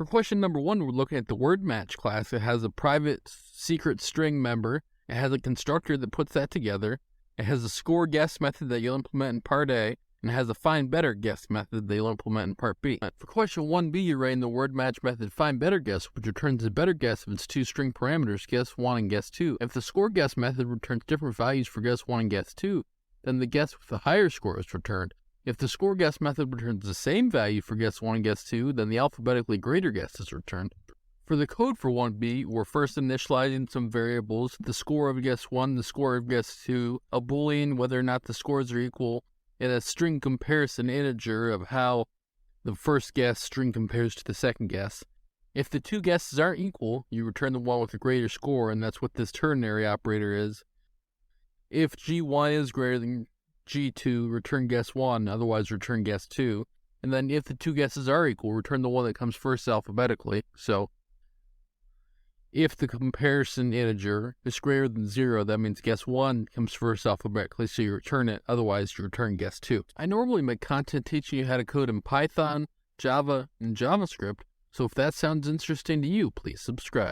For question number 1, we're looking at the WordMatch class. It has a private secret string member. It has a constructor that puts that together. It has a score guess method that you'll implement in part A, and it has a findBetterGuess method that you'll implement in part B. For question 1B, you're writing the WordMatch method findBetterGuess, which returns a better guess of its 2 string parameters, guess 1 and guess 2. If the score guess method returns different values for guess 1 and guess 2, then the guess with the higher score is returned. If the score guess method returns the same value for guess 1 and guess 2, then the alphabetically greater guess is returned. For the code for 1B, we're first initializing some variables: the score of guess 1, the score of guess 2, a boolean whether or not the scores are equal, and a string comparison integer of how the first guess string compares to the second guess. If the 2 guesses aren't equal, you return the one with the greater score, and that's what this ternary operator is. If G1 is greater than G2, return guess 1, otherwise return guess 2. And then if the 2 guesses are equal, return the one that comes first alphabetically. So if the comparison integer is greater than 0, that means guess 1 comes first alphabetically, so you return it, otherwise you return guess 2. I normally make content teaching you how to code in Python, Java, and JavaScript, so if that sounds interesting to you, please subscribe.